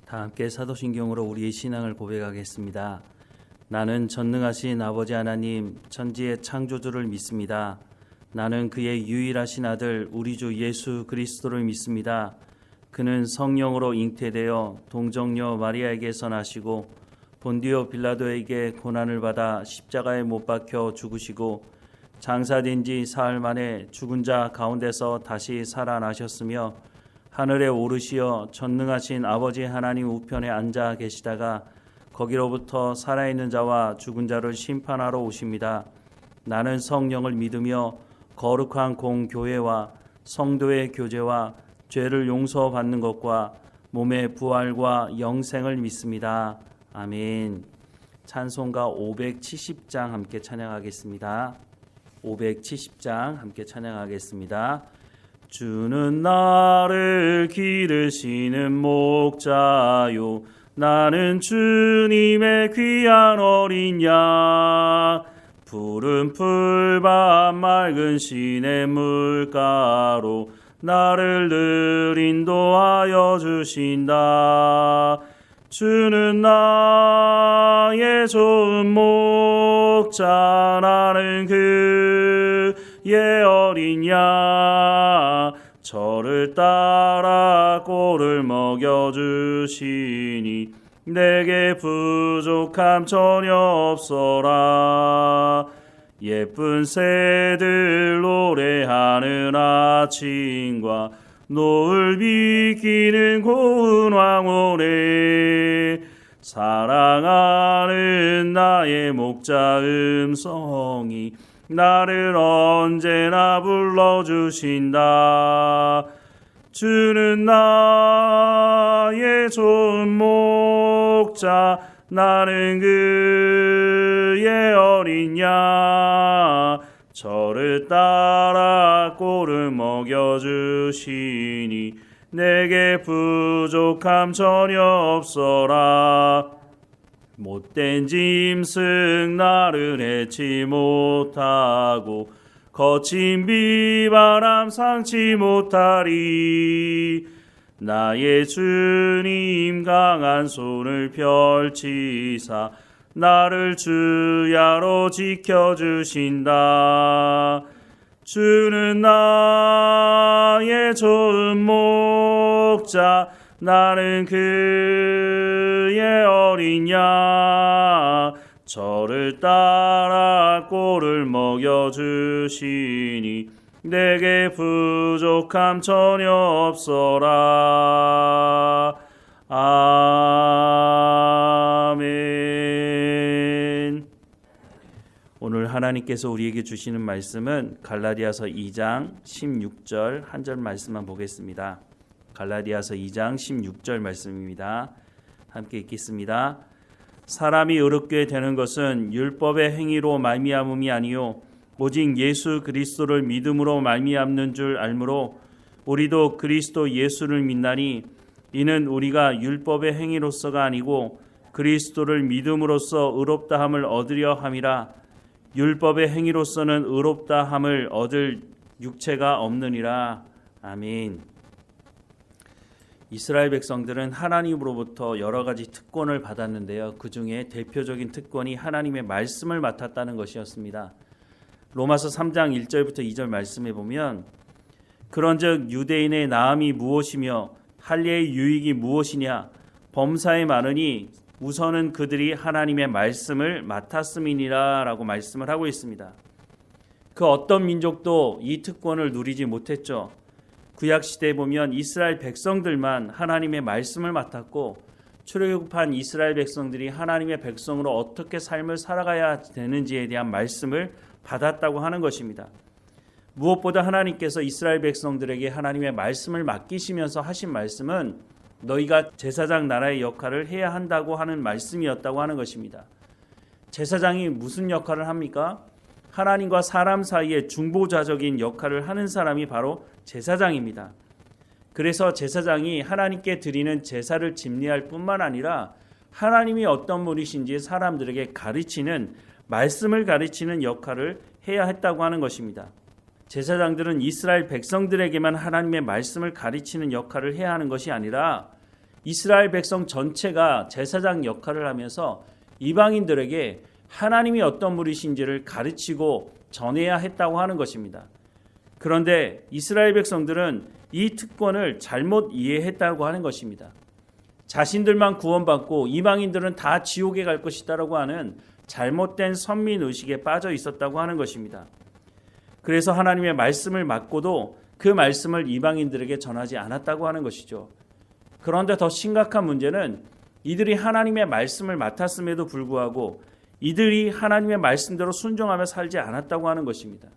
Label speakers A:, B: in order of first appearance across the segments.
A: 다 함께 사도신경으로 우리의 신앙을 고백하겠습니다. 나는 전능하신 아버지 하나님 천지의 창조주를 믿습니다. 나는 그의 유일하신 아들 우리 주 예수 그리스도를 믿습니다. 그는 성령으로 잉태되어 동정녀 마리아에게서 나시고 본디오 빌라도에게 고난을 받아 십자가에 못 박혀 죽으시고 장사된 지 사흘 만에 죽은 자 가운데서 다시 살아나셨으며 하늘에 오르시어 전능하신 아버지 하나님 우편에 앉아 계시다가 거기로부터 살아있는 자와 죽은 자를 심판하러 오십니다. 나는 성령을 믿으며 거룩한 공교회와 성도의 교제와 죄를 용서받는 것과 몸의 부활과 영생을 믿습니다. 아멘. 찬송가 570장 함께 찬양하겠습니다. 570장 함께 찬양하겠습니다. 주는 나를 기르시는 목자요 나는 주님의 귀한 어린 양 푸른 풀밭 맑은 시냇물가로 나를 늘 인도하여 주신다. 주는 나의 좋은 목자 나는 그의 어린 양 저를 따라 꼴을 먹여주시니 내게 부족함 전혀 없어라. 예쁜 새들 노래하는 아침과 노을 비키는 고운 황혼에 사랑하는 나의 목자 음성이 나를 언제나 불러주신다. 주는 나의 좋은 목자 나는 그의 어린 양 저를 따라 꼴을 먹여주시니 내게 부족함 전혀 없어라. 못된 짐승 나를 해치 못하고 거친 비바람 상치 못하리. 나의 주님 강한 손을 펼치사 나를 주야로 지켜주신다. 주는 나의 좋은 목자 나는 그의 어린 양 저를 따라 꼴을 먹여주시니 내게 부족함 전혀 없어라. 아멘. 오늘 하나님께서 우리에게 주시는 말씀은 갈라디아서 2장 16절 한 절 말씀만 보겠습니다. 갈라디아서 2장 16절 말씀입니다. 함께 읽겠습니다. 사람이 의롭게 되는 것은 율법의 행위로 말미암음이 아니요 오직 예수 그리스도를 믿음으로 말미암는 줄 알므로 우리도 그리스도 예수를 믿나니 이는 우리가 율법의 행위로서가 아니고 그리스도를 믿음으로써 의롭다함을 얻으려 함이라. 율법의 행위로서는 의롭다함을 얻을 육체가 없느니라. 아멘. 이스라엘 백성들은 하나님으로부터 여러 가지 특권을 받았는데요. 그 중에 대표적인 특권이 하나님의 말씀을 맡았다는 것이었습니다. 로마서 3장 1절부터 2절 말씀에 보면 그런즉 유대인의 나음이 무엇이며 할례의 유익이 무엇이냐 범사에 많으니 우선은 그들이 하나님의 말씀을 맡았음이니라 라고 말씀을 하고 있습니다. 그 어떤 민족도 이 특권을 누리지 못했죠. 구약시대에 보면 이스라엘 백성들만 하나님의 말씀을 맡았고 출애굽한 이스라엘 백성들이 하나님의 백성으로 어떻게 삶을 살아가야 되는지에 대한 말씀을 받았다고 하는 것입니다. 무엇보다 하나님께서 이스라엘 백성들에게 하나님의 말씀을 맡기시면서 하신 말씀은 너희가 제사장 나라의 역할을 해야 한다고 하는 말씀이었다고 하는 것입니다. 제사장이 무슨 역할을 합니까? 하나님과 사람 사이의 중보자적인 역할을 하는 사람이 바로 제사장입니다. 그래서 제사장이 하나님께 드리는 제사를 집례할 뿐만 아니라 하나님이 어떤 분이신지 사람들에게 가르치는 말씀을 가르치는 역할을 해야 했다고 하는 것입니다. 제사장들은 이스라엘 백성들에게만 하나님의 말씀을 가르치는 역할을 해야 하는 것이 아니라 이스라엘 백성 전체가 제사장 역할을 하면서 이방인들에게 하나님이 어떤 분이신지를 가르치고 전해야 했다고 하는 것입니다. 그런데 이스라엘 백성들은 이 특권을 잘못 이해했다고 하는 것입니다. 자신들만 구원받고 이방인들은 다 지옥에 갈 것이다라고 하는 잘못된 선민의식에 빠져 있었다고 하는 것입니다. 그래서 하나님의 말씀을 맡고도 그 말씀을 이방인들에게 전하지 않았다고 하는 것이죠. 그런데 더 심각한 문제는 이들이 하나님의 말씀을 맡았음에도 불구하고 이들이 하나님의 말씀대로 순종하며 살지 않았다고 하는 것입니다.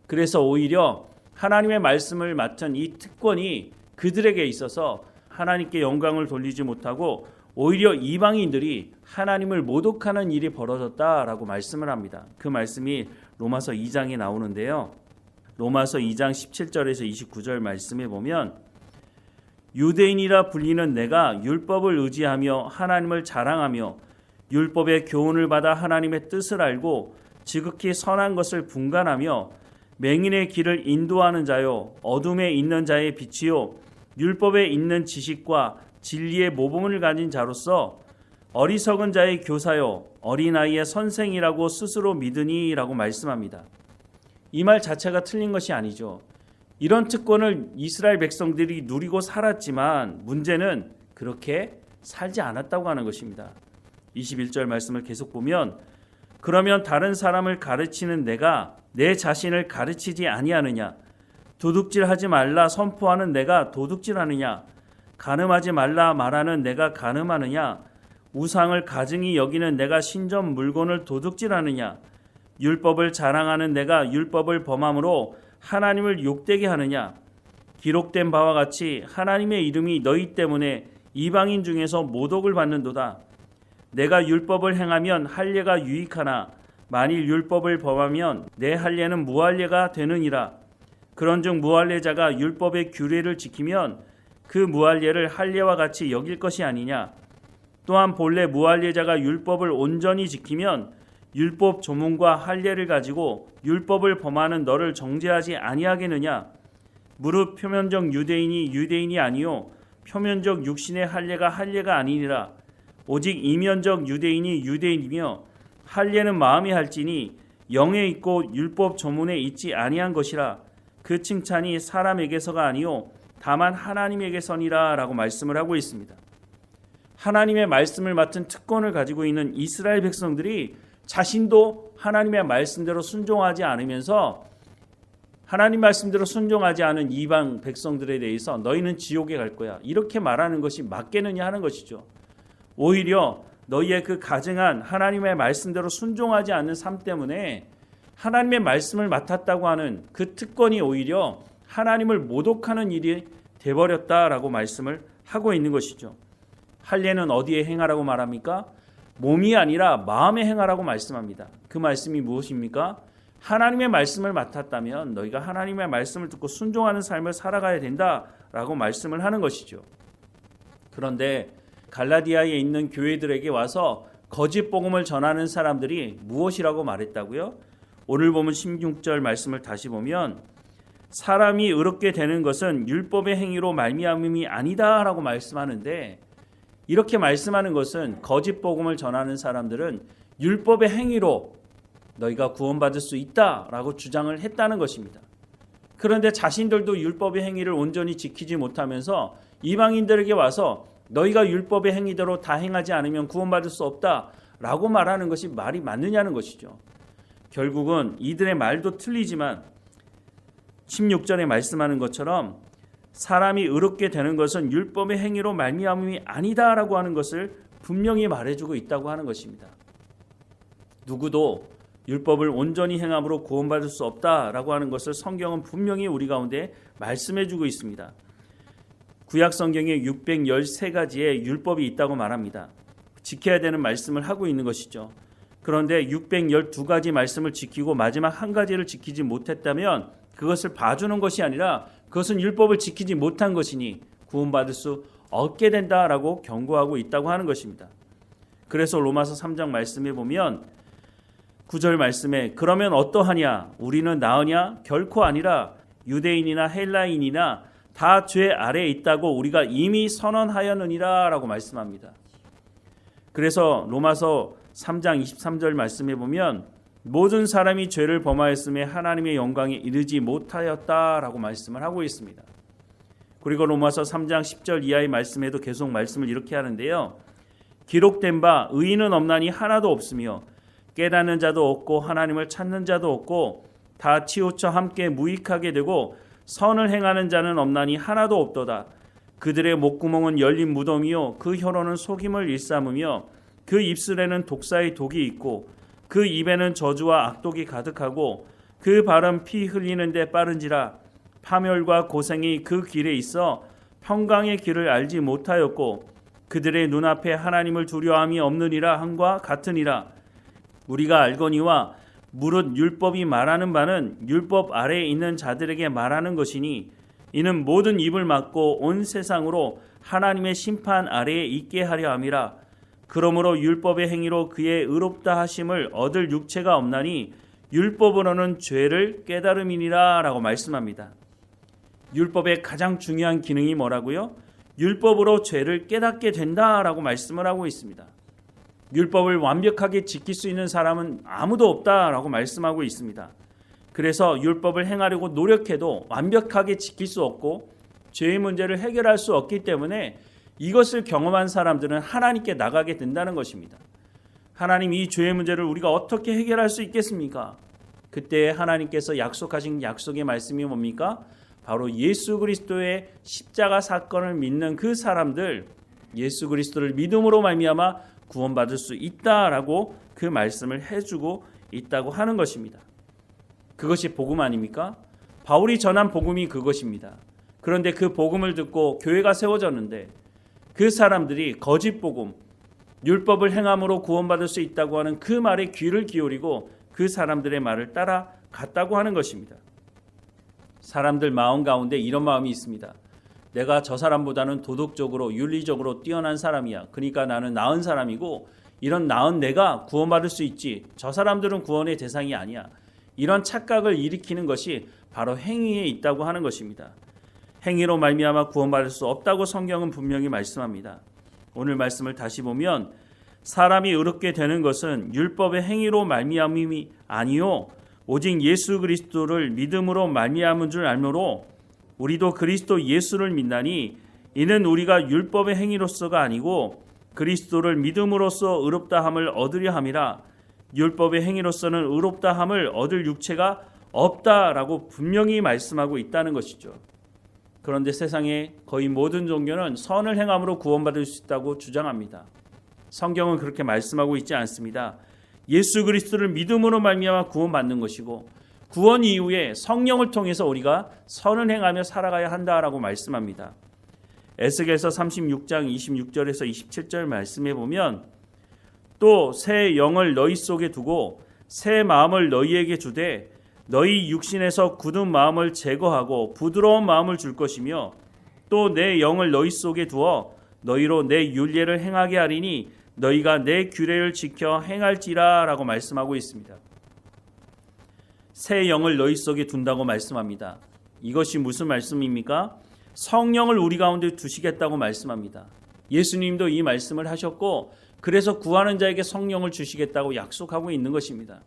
A: 그래서 오히려 하나님의 말씀을 맡은 이 특권이 그들에게 있어서 하나님께 영광을 돌리지 못하고 오히려 이방인들이 하나님을 모독하는 일이 벌어졌다라고 말씀을 합니다. 그 말씀이 로마서 2장에 나오는데요. 로마서 2장 17절에서 29절 말씀에 보면 유대인이라 불리는 내가 율법을 의지하며 하나님을 자랑하며 율법의 교훈을 받아 하나님의 뜻을 알고 지극히 선한 것을 분간하며 맹인의 길을 인도하는 자요 어둠에 있는 자의 빛이요 율법에 있는 지식과 진리의 모범을 가진 자로서 어리석은 자의 교사요 어린아이의 선생이라고 스스로 믿으니라고 말씀합니다. 이 말 자체가 틀린 것이 아니죠. 이런 특권을 이스라엘 백성들이 누리고 살았지만 문제는 그렇게 살지 않았다고 하는 것입니다. 21절 말씀을 계속 보면 그러면 다른 사람을 가르치는 내가 내 자신을 가르치지 아니하느냐? 도둑질하지 말라 선포하는 내가 도둑질하느냐? 간음하지 말라 말하는 내가 간음하느냐? 우상을 가증히 여기는 내가 신전 물건을 도둑질하느냐? 율법을 자랑하는 내가 율법을 범함으로 하나님을 욕되게 하느냐? 기록된 바와 같이 하나님의 이름이 너희 때문에 이방인 중에서 모독을 받는도다. 내가 율법을 행하면 할례가 유익하나 만일 율법을 범하면 내 할례는 무할례가 되느니라. 그런즉 무할례자가 율법의 규례를 지키면 그 무할례를 할례와 같이 여길 것이 아니냐. 또한 본래 무할례자가 율법을 온전히 지키면 율법 조문과 할례를 가지고 율법을 범하는 너를 정죄하지 아니하겠느냐. 무릇 표면적 유대인이 유대인이 아니요 표면적 육신의 할례가 할례가 아니니라. 오직 이면적 유대인이 유대인이며 할례는 마음에 할지니 영에 있고 율법 조문에 있지 아니한 것이라. 그 칭찬이 사람에게서가 아니요 다만 하나님에게서니라 라고 말씀을 하고 있습니다. 하나님의 말씀을 맡은 특권을 가지고 있는 이스라엘 백성들이 자신도 하나님의 말씀대로 순종하지 않으면서 하나님 말씀대로 순종하지 않은 이방 백성들에 대해서 너희는 지옥에 갈 거야 이렇게 말하는 것이 맞겠느냐 하는 것이죠. 오히려 너희의 그 가증한 하나님의 말씀대로 순종하지 않는 삶 때문에 하나님의 말씀을 맡았다고 하는 그 특권이 오히려 하나님을 모독하는 일이 되어버렸다라고 말씀을 하고 있는 것이죠. 할례는 어디에 행하라고 말합니까? 몸이 아니라 마음에 행하라고 말씀합니다. 그 말씀이 무엇입니까? 하나님의 말씀을 맡았다면 너희가 하나님의 말씀을 듣고 순종하는 삶을 살아가야 된다라고 말씀을 하는 것이죠. 그런데 갈라디아에 있는 교회들에게 와서 거짓 복음을 전하는 사람들이 무엇이라고 말했다고요? 오늘 보면 16절 말씀을 다시 보면 사람이 의롭게 되는 것은 율법의 행위로 말미암음이 아니다라고 말씀하는데 이렇게 말씀하는 것은 거짓 복음을 전하는 사람들은 율법의 행위로 너희가 구원받을 수 있다라고 주장을 했다는 것입니다. 그런데 자신들도 율법의 행위를 온전히 지키지 못하면서 이방인들에게 와서 너희가 율법의 행위대로 다 행하지 않으면 구원받을 수 없다라고 말하는 것이 말이 맞느냐는 것이죠. 결국은 이들의 말도 틀리지만 16절에 말씀하는 것처럼 사람이 의롭게 되는 것은 율법의 행위로 말미암음이 아니다라고 하는 것을 분명히 말해주고 있다고 하는 것입니다. 누구도 율법을 온전히 행함으로 구원받을 수 없다라고 하는 것을 성경은 분명히 우리 가운데 말씀해주고 있습니다. 구약 성경에 613가지의 율법이 있다고 말합니다. 지켜야 되는 말씀을 하고 있는 것이죠. 그런데 612가지 말씀을 지키고 마지막 한 가지를 지키지 못했다면 그것을 봐주는 것이 아니라 그것은 율법을 지키지 못한 것이니 구원받을 수 없게 된다라고 경고하고 있다고 하는 것입니다. 그래서 로마서 3장 말씀에 보면 9절 말씀에 그러면 어떠하냐? 우리는 나으냐? 결코 아니라 유대인이나 헬라인이나 다 죄 아래에 있다고 우리가 이미 선언하였느니라 라고 말씀합니다. 그래서 로마서 3장 23절 말씀해 보면 모든 사람이 죄를 범하였음에 하나님의 영광에 이르지 못하였다라고 말씀을 하고 있습니다. 그리고 로마서 3장 10절 이하의 말씀에도 계속 말씀을 이렇게 하는데요. 기록된 바 의인은 없나니 하나도 없으며 깨닫는 자도 없고 하나님을 찾는 자도 없고 다 치우쳐 함께 무익하게 되고 선을 행하는 자는 없나니 하나도 없도다. 그들의 목구멍은 열린 무덤이요 그 혀로는 속임을 일삼으며 그 입술에는 독사의 독이 있고 그 입에는 저주와 악독이 가득하고 그 발은 피 흘리는 데 빠른지라. 파멸과 고생이 그 길에 있어 평강의 길을 알지 못하였고 그들의 눈앞에 하나님을 두려움이 없느니라 함과 같으니라. 우리가 알거니와 무릇 율법이 말하는 바는 율법 아래에 있는 자들에게 말하는 것이니 이는 모든 입을 막고 온 세상으로 하나님의 심판 아래에 있게 하려 함이라. 그러므로 율법의 행위로 그의 의롭다 하심을 얻을 육체가 없나니 율법으로는 죄를 깨달음이니라 라고 말씀합니다. 율법의 가장 중요한 기능이 뭐라고요? 율법으로 죄를 깨닫게 된다라고 말씀을 하고 있습니다. 율법을 완벽하게 지킬 수 있는 사람은 아무도 없다라고 말씀하고 있습니다. 그래서 율법을 행하려고 노력해도 완벽하게 지킬 수 없고 죄의 문제를 해결할 수 없기 때문에 이것을 경험한 사람들은 하나님께 나가게 된다는 것입니다. 하나님, 이 죄의 문제를 우리가 어떻게 해결할 수 있겠습니까? 그때 하나님께서 약속하신 약속의 말씀이 뭡니까? 바로 예수 그리스도의 십자가 사건을 믿는 그 사람들, 예수 그리스도를 믿음으로 말미암아 구원받을 수 있다라고 그 말씀을 해주고 있다고 하는 것입니다. 그것이 복음 아닙니까? 바울이 전한 복음이 그것입니다. 그런데 그 복음을 듣고 교회가 세워졌는데 그 사람들이 거짓 복음, 율법을 행함으로 구원받을 수 있다고 하는 그 말에 귀를 기울이고 그 사람들의 말을 따라갔다고 하는 것입니다. 사람들 마음 가운데 이런 마음이 있습니다. 내가 저 사람보다는 도덕적으로 윤리적으로 뛰어난 사람이야. 그러니까 나는 나은 사람이고 이런 나은 내가 구원받을 수 있지. 저 사람들은 구원의 대상이 아니야. 이런 착각을 일으키는 것이 바로 행위에 있다고 하는 것입니다. 행위로 말미암아 구원받을 수 없다고 성경은 분명히 말씀합니다. 오늘 말씀을 다시 보면 사람이 의롭게 되는 것은 율법의 행위로 말미암음이 아니요 오직 예수 그리스도를 믿음으로 말미암은 줄 알므로 우리도 그리스도 예수를 믿나니 이는 우리가 율법의 행위로서가 아니고 그리스도를 믿음으로써 의롭다함을 얻으려 함이라. 율법의 행위로서는 의롭다함을 얻을 육체가 없다라고 분명히 말씀하고 있다는 것이죠. 그런데 세상의 거의 모든 종교는 선을 행함으로 구원받을 수 있다고 주장합니다. 성경은 그렇게 말씀하고 있지 않습니다. 예수 그리스도를 믿음으로 말미암아 구원받는 것이고 구원 이후에 성령을 통해서 우리가 선을 행하며 살아가야 한다라고 말씀합니다. 에스겔서 36장 26절에서 27절 말씀해 보면 또 새 영을 너희 속에 두고 새 마음을 너희에게 주되 너희 육신에서 굳은 마음을 제거하고 부드러운 마음을 줄 것이며 또 내 영을 너희 속에 두어 너희로 내 율례를 행하게 하리니 너희가 내 규례를 지켜 행할지라 라고 말씀하고 있습니다. 새 영을 너희 속에 둔다고 말씀합니다. 이것이 무슨 말씀입니까? 성령을 우리 가운데 두시겠다고 말씀합니다. 예수님도 이 말씀을 하셨고 그래서 구하는 자에게 성령을 주시겠다고 약속하고 있는 것입니다.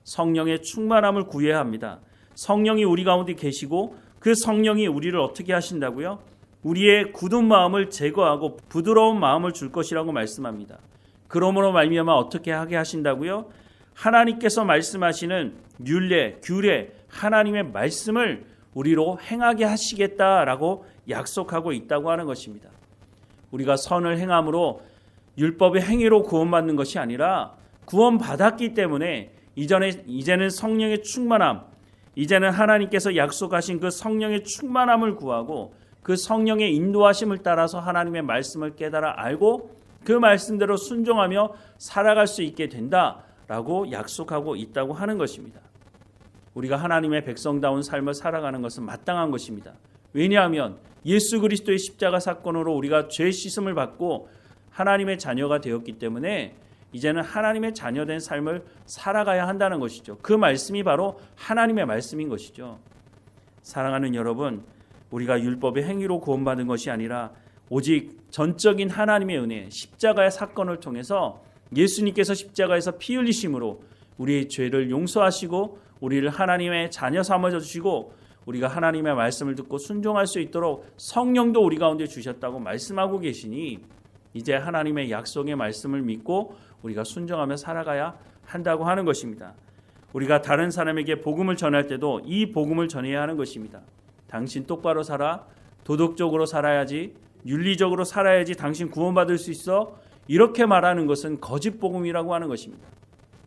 A: 성령의 충만함을 구해야 합니다. 성령이 우리 가운데 계시고 그 성령이 우리를 어떻게 하신다고요? 우리의 굳은 마음을 제거하고 부드러운 마음을 줄 것이라고 말씀합니다. 그러므로 말미암아 어떻게 하게 하신다고요? 하나님께서 말씀하시는 율례, 규례, 하나님의 말씀을 우리로 행하게 하시겠다라고 약속하고 있다고 하는 것입니다. 우리가 선을 행함으로 율법의 행위로 구원받는 것이 아니라 구원받았기 때문에 이제는 성령의 충만함, 이제는 하나님께서 약속하신 그 성령의 충만함을 구하고 그 성령의 인도하심을 따라서 하나님의 말씀을 깨달아 알고 그 말씀대로 순종하며 살아갈 수 있게 된다라고 약속하고 있다고 하는 것입니다. 우리가 하나님의 백성다운 삶을 살아가는 것은 마땅한 것입니다. 왜냐하면 예수 그리스도의 십자가 사건으로 우리가 죄 씻음을 받고 하나님의 자녀가 되었기 때문에 이제는 하나님의 자녀된 삶을 살아가야 한다는 것이죠. 그 말씀이 바로 하나님의 말씀인 것이죠. 사랑하는 여러분, 우리가 율법의 행위로 구원받은 것이 아니라 오직 전적인 하나님의 은혜, 십자가의 사건을 통해서 예수님께서 십자가에서 피 흘리심으로 우리의 죄를 용서하시고 우리를 하나님의 자녀 삼아 주시고 우리가 하나님의 말씀을 듣고 순종할 수 있도록 성령도 우리 가운데 주셨다고 말씀하고 계시니 이제 하나님의 약속의 말씀을 믿고 우리가 순종하며 살아가야 한다고 하는 것입니다. 우리가 다른 사람에게 복음을 전할 때도 이 복음을 전해야 하는 것입니다. 당신 똑바로 살아, 도덕적으로 살아야지, 윤리적으로 살아야지 당신 구원받을 수 있어, 이렇게 말하는 것은 거짓 복음이라고 하는 것입니다.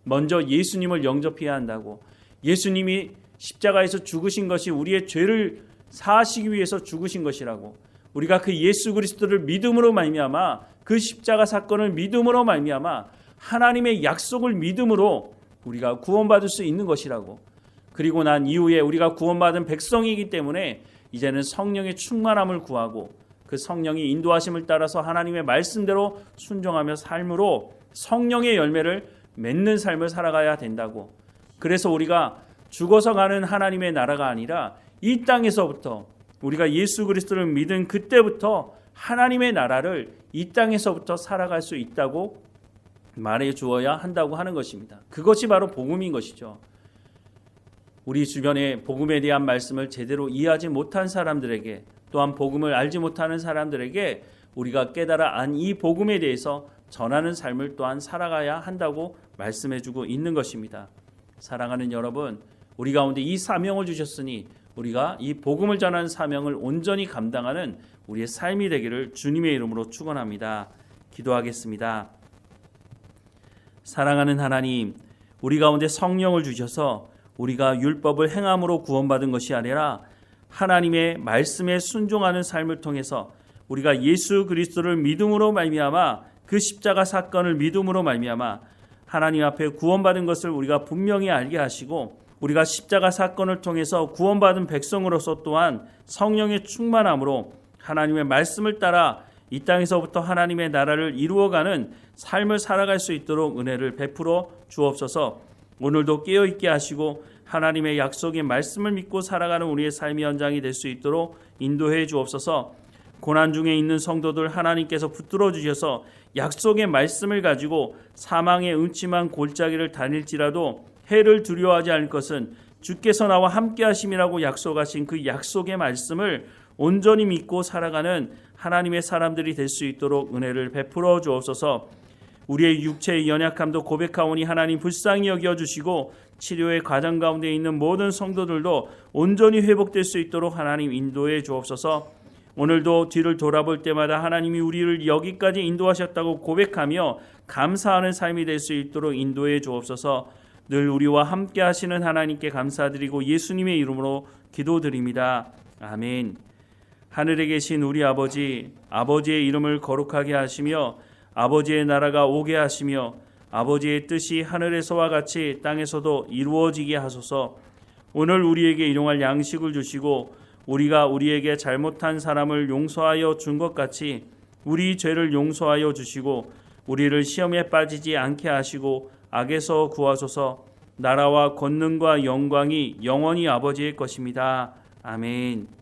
A: 먼저 예수님을 영접해야 한다고, 예수님이 십자가에서 죽으신 것이 우리의 죄를 사하시기 위해서 죽으신 것이라고, 우리가 그 예수 그리스도를 믿음으로 말미암아 그 십자가 사건을 믿음으로 말미암아 하나님의 약속을 믿음으로 우리가 구원받을 수 있는 것이라고, 그리고 난 이후에 우리가 구원받은 백성이기 때문에 이제는 성령의 충만함을 구하고 그 성령이 인도하심을 따라서 하나님의 말씀대로 순종하며 삶으로 성령의 열매를 맺는 삶을 살아가야 된다고. 그래서 우리가 죽어서 가는 하나님의 나라가 아니라 이 땅에서부터 우리가 예수 그리스도를 믿은 그때부터 하나님의 나라를 이 땅에서부터 살아갈 수 있다고 말해 주어야 한다고 하는 것입니다. 그것이 바로 복음인 것이죠. 우리 주변에 복음에 대한 말씀을 제대로 이해하지 못한 사람들에게, 또한 복음을 알지 못하는 사람들에게 우리가 깨달아 안 이 복음에 대해서 전하는 삶을 또한 살아가야 한다고 말씀해주고 있는 것입니다. 사랑하는 여러분, 우리 가운데 이 사명을 주셨으니 우리가 이 복음을 전하는 사명을 온전히 감당하는 우리의 삶이 되기를 주님의 이름으로 축원합니다. 기도하겠습니다. 사랑하는 하나님, 우리 가운데 성령을 주셔서 우리가 율법을 행함으로 구원받은 것이 아니라 하나님의 말씀에 순종하는 삶을 통해서 우리가 예수 그리스도를 믿음으로 말미암아 그 십자가 사건을 믿음으로 말미암아 하나님 앞에 구원받은 것을 우리가 분명히 알게 하시고, 우리가 십자가 사건을 통해서 구원받은 백성으로서 또한 성령의 충만함으로 하나님의 말씀을 따라 이 땅에서부터 하나님의 나라를 이루어가는 삶을 살아갈 수 있도록 은혜를 베풀어 주옵소서. 오늘도 깨어있게 하시고 하나님의 약속의 말씀을 믿고 살아가는 우리의 삶의 현장이 될 수 있도록 인도해 주옵소서. 고난 중에 있는 성도들 하나님께서 붙들어 주셔서 약속의 말씀을 가지고 사망의 음침한 골짜기를 다닐지라도 해를 두려워하지 않을 것은 주께서 나와 함께 하심이라고 약속하신 그 약속의 말씀을 온전히 믿고 살아가는 하나님의 사람들이 될 수 있도록 은혜를 베풀어 주옵소서. 우리의 육체의 연약함도 고백하오니 하나님 불쌍히 여겨주시고 치료의 과정 가운데 있는 모든 성도들도 온전히 회복될 수 있도록 하나님 인도해 주옵소서. 오늘도 뒤를 돌아볼 때마다 하나님이 우리를 여기까지 인도하셨다고 고백하며 감사하는 삶이 될 수 있도록 인도해 주옵소서. 늘 우리와 함께 하시는 하나님께 감사드리고 예수님의 이름으로 기도드립니다. 아멘. 하늘에 계신 우리 아버지, 아버지의 이름을 거룩하게 하시며 아버지의 나라가 오게 하시며 아버지의 뜻이 하늘에서와 같이 땅에서도 이루어지게 하소서. 오늘 우리에게 일용할 양식을 주시고 우리가 우리에게 잘못한 사람을 용서하여 준 것 같이 우리 죄를 용서하여 주시고 우리를 시험에 빠지지 않게 하시고 악에서 구하소서. 나라와 권능과 영광이 영원히 아버지의 것입니다. 아멘.